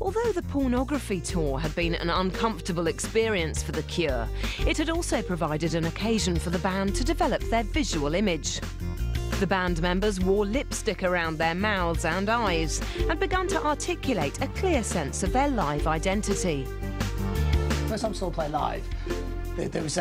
Although the pornography tour had been an uncomfortable experience for The Cure, it had also provided an occasion for the band to develop their visual image. The band members wore lipstick around their mouths and eyes and begun to articulate a clear sense of their live identity. First time I saw them play live, there was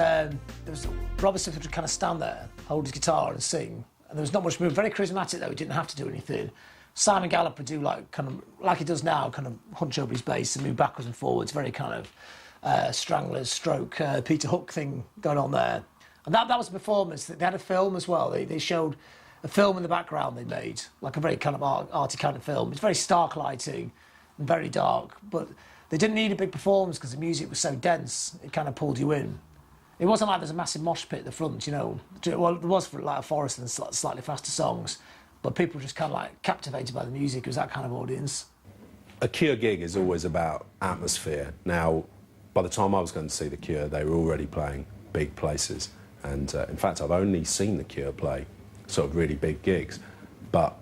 Robert Smith would kind of stand there, hold his guitar and sing, and there was not much movement. Very charismatic though, he didn't have to do anything. Simon Gallup would do like he does now, kind of hunch over his bass and move backwards and forwards, very kind of Stranglers stroke Peter Hook thing going on there. And that was a performance. They had a film as well. They showed a film in the background they made, like a very kind of arty kind of film. It's very stark lighting and very dark, but they didn't need a big performance because the music was so dense, it kind of pulled you in. It wasn't like there's a massive mosh pit at the front, you know. Well, there was for like a Forest and slightly faster songs, but people were just kind of like captivated by the music. It was that kind of audience. A Cure gig is always about atmosphere. Now, by the time I was going to see The Cure, they were already playing big places. And in fact, I've only seen The Cure play sort of really big gigs. But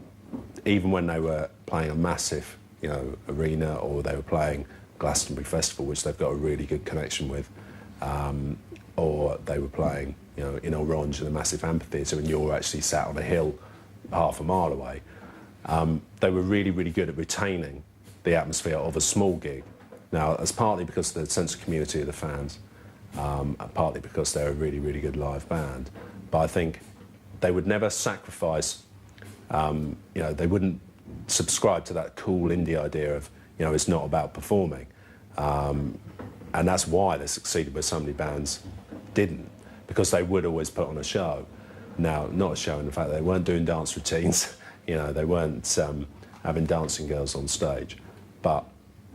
even when they were playing a massive, you know, arena, or they were playing Glastonbury Festival, which they've got a really good connection with, or they were playing, you know, in Orange in a massive amphitheatre and you're actually sat on a hill half a mile away, they were really, really good at retaining the atmosphere of a small gig. Now, that's partly because of the sense of community of the fans, and partly because they're a really, really good live band. But I think they would never sacrifice, you know, they wouldn't subscribe to that cool indie idea of, you know, it's not about performing. And that's why they succeeded where so many bands didn't, because they would always put on a show. Now, not a show in the fact that they weren't doing dance routines, you know, they weren't having dancing girls on stage, but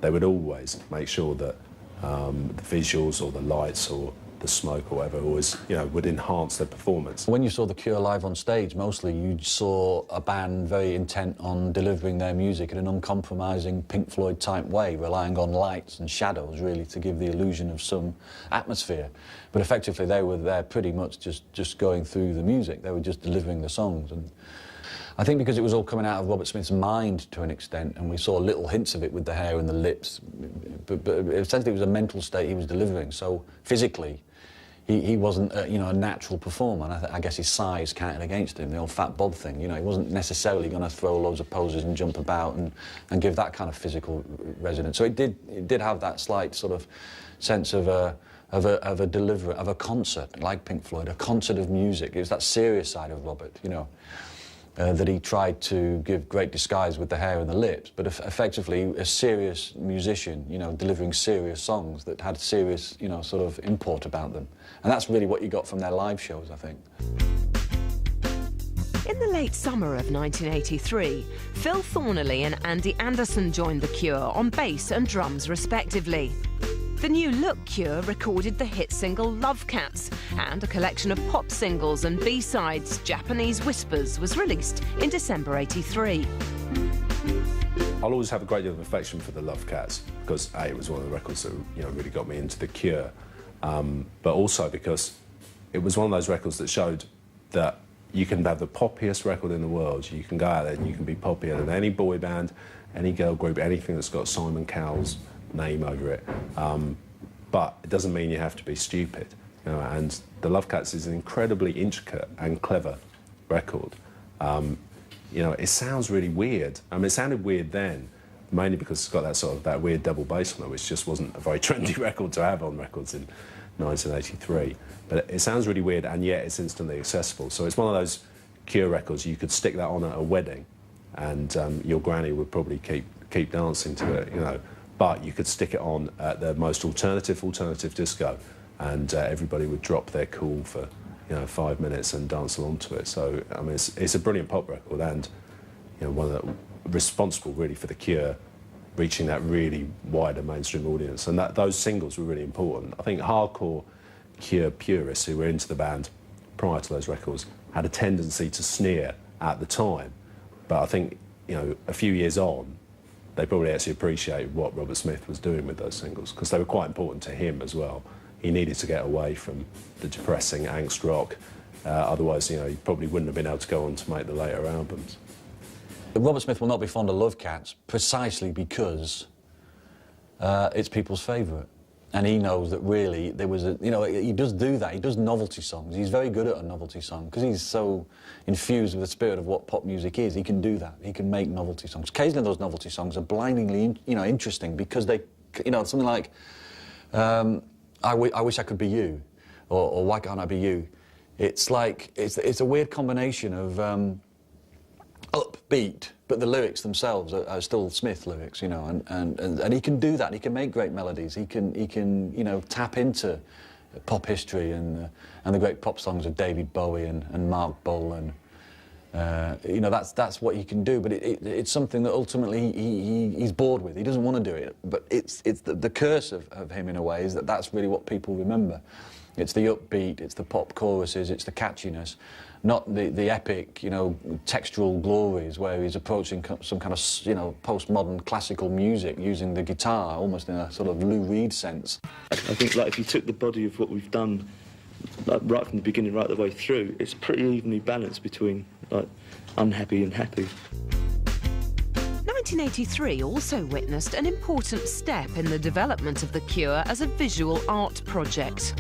they would always make sure that the visuals or the lights or the smoke or whatever always, you know, would enhance their performance. When you saw The Cure live on stage, mostly you saw a band very intent on delivering their music in an uncompromising Pink Floyd type way, relying on lights and shadows really to give the illusion of some atmosphere. But effectively they were there pretty much just going through the music. They were just delivering the songs. And I think because it was all coming out of Robert Smith's mind to an extent, and we saw little hints of it with the hair and the lips, but essentially it was a mental state he was delivering. So physically, he wasn't, you know, a natural performer, and I guess his size counted against him, the old Fat Bob thing. You know, he wasn't necessarily going to throw loads of poses and jump about and give that kind of physical resonance. So it did have that slight sort of sense of a delivery, of a concert, like Pink Floyd, a concert of music. It was that serious side of Robert, you know, that he tried to give great disguise with the hair and the lips, but effectively a serious musician, you know, delivering serious songs that had serious, you know, sort of import about them. And that's really what you got from their live shows, I think. In the late summer of 1983, Phil Thornley and Andy Anderson joined The Cure on bass and drums respectively. The New Look Cure recorded the hit single Love Cats, and a collection of pop singles and B-sides, Japanese Whispers, was released in December '83. I'll always have a great deal of affection for the Love Cats because A, it was one of the records that, you know, really got me into The Cure, but also because it was one of those records that showed that you can have the poppiest record in the world, you can go out there and you can be poppier than any boy band, any girl group, anything that's got Simon Cowell's name over it, but it doesn't mean you have to be stupid, you know. And the Love Cats is an incredibly intricate and clever record. You know, it sounds really weird. I mean, it sounded weird then, mainly because it's got that sort of that weird double bass on it, which just wasn't a very trendy record to have on records in 1983. But it sounds really weird, and yet it's instantly accessible. So it's one of those Cure records you could stick that on at a wedding, and your granny would probably keep dancing to it, you know. But you could stick it on at the most alternative disco, and everybody would drop their cool for, you know, 5 minutes and dance along to it. So I mean, it's a brilliant pop record, and, you know, one of the responsible really for The Cure reaching that really wider mainstream audience. And those singles were really important. I think hardcore Cure purists who were into the band prior to those records had a tendency to sneer at the time, but I think, you know, a few years on, they probably actually appreciate what Robert Smith was doing with those singles, because they were quite important to him as well. He needed to get away from the depressing angst rock. Otherwise, you know, he probably wouldn't have been able to go on to make the later albums. Robert Smith will not be fond of Love Cats precisely because it's people's favourite. And he knows that really there was a, you know, he does do that. He does novelty songs. He's very good at a novelty song because he's so infused with the spirit of what pop music is. He can do that. He can make novelty songs. Occasionally those novelty songs are blindingly, interesting because they, something like I Wish I Could Be You or Why Can't I Be You? It's like, it's a weird combination of upbeat, but the lyrics themselves are still Smith lyrics, and he can do that. He can make great melodies. He can tap into pop history and the great pop songs of David Bowie and Mark Bolan. That's what he can do. But it's something that ultimately he's bored with. He doesn't want to do it. But it's the curse of him in a way is that that's really what people remember. It's the upbeat, it's the pop choruses, it's the catchiness, not the epic, textural glories where he's approaching some kind of, postmodern classical music using the guitar almost in a sort of Lou Reed sense. I think, if you took the body of what we've done, right from the beginning, right the way through, it's pretty evenly balanced between, unhappy and happy. 1983 also witnessed an important step in the development of The Cure as a visual art project.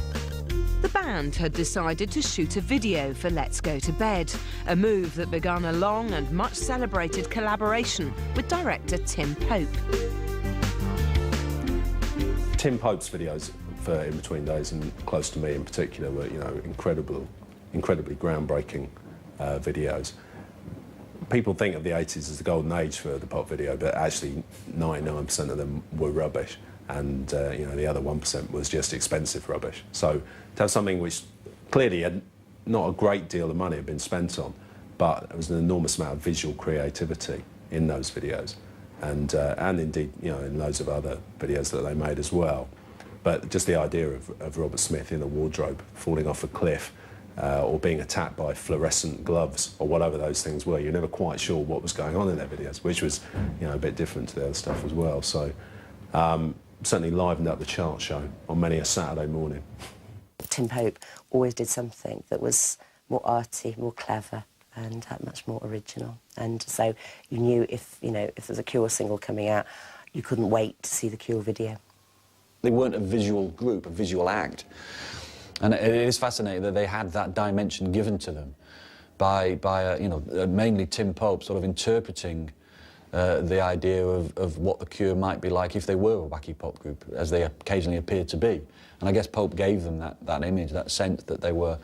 The band had decided to shoot a video for Let's Go to Bed, a move that began a long and much celebrated collaboration with director Tim Pope. Tim Pope's videos for In Between Days and Close to Me in particular were, incredibly groundbreaking videos. People think of the 80s as the golden age for the pop video, but actually 99% of them were rubbish. And the other 1% was just expensive rubbish. So to have something which clearly had not a great deal of money had been spent on, but there was an enormous amount of visual creativity in those videos, and indeed in loads of other videos that they made as well. But just the idea of Robert Smith in a wardrobe falling off a cliff, or being attacked by fluorescent gloves or whatever those things were, you're never quite sure what was going on in their videos, which was a bit different to the other stuff as well. So. Certainly livened up the chart show on many a Saturday morning. Tim Pope always did something that was more arty, more clever, and much more original. And so you knew if there's a Cure single coming out, you couldn't wait to see the Cure video. They weren't a visual group, a visual act. And it is fascinating that they had that dimension given to them by mainly Tim Pope sort of interpreting the idea of what the Cure might be like if they were a wacky pop group, as they occasionally appeared to be. And I guess Pope gave them that image, that sense that they were,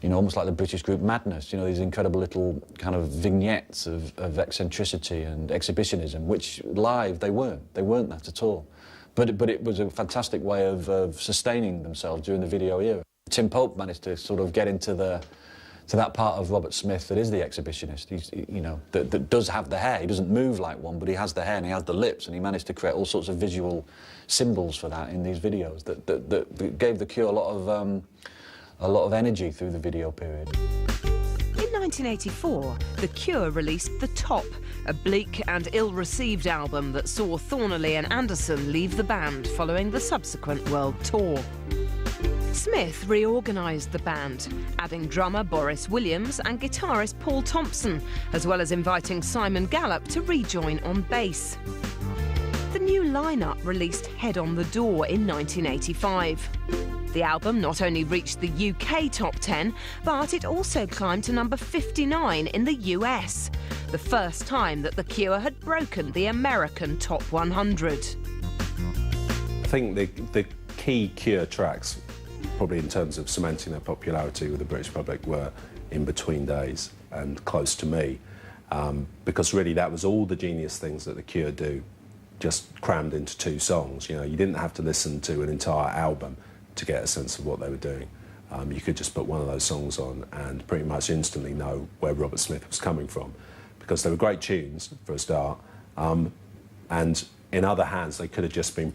almost like the British group Madness, these incredible little kind of vignettes of eccentricity and exhibitionism, which live they weren't that at all. But it was a fantastic way of sustaining themselves during the video era. Tim Pope managed to sort of get into that part of Robert Smith that is the exhibitionist, that does have the hair. He doesn't move like one, but he has the hair and he has the lips, and he managed to create all sorts of visual symbols for that in these videos that gave the Cure a lot of energy through the video period. In 1984, The Cure released The Top, a bleak and ill-received album that saw Thornley and Anderson leave the band following the subsequent world tour. Smith reorganised the band, adding drummer Boris Williams and guitarist Paul Thompson, as well as inviting Simon Gallup to rejoin on bass. The new lineup released Head on the Door in 1985. The album not only reached the UK top 10, but it also climbed to number 59 in the US, the first time that The Cure had broken the American top 100. I think the key Cure tracks, probably in terms of cementing their popularity with the British public, were In Between Days and Close to Me, because really that was all the genius things that the Cure do, just crammed into 2 songs. You didn't have to listen to an entire album to get a sense of what they were doing. You could just put one of those songs on and pretty much instantly know where Robert Smith was coming from, because they were great tunes for a start, and in other hands they could have just been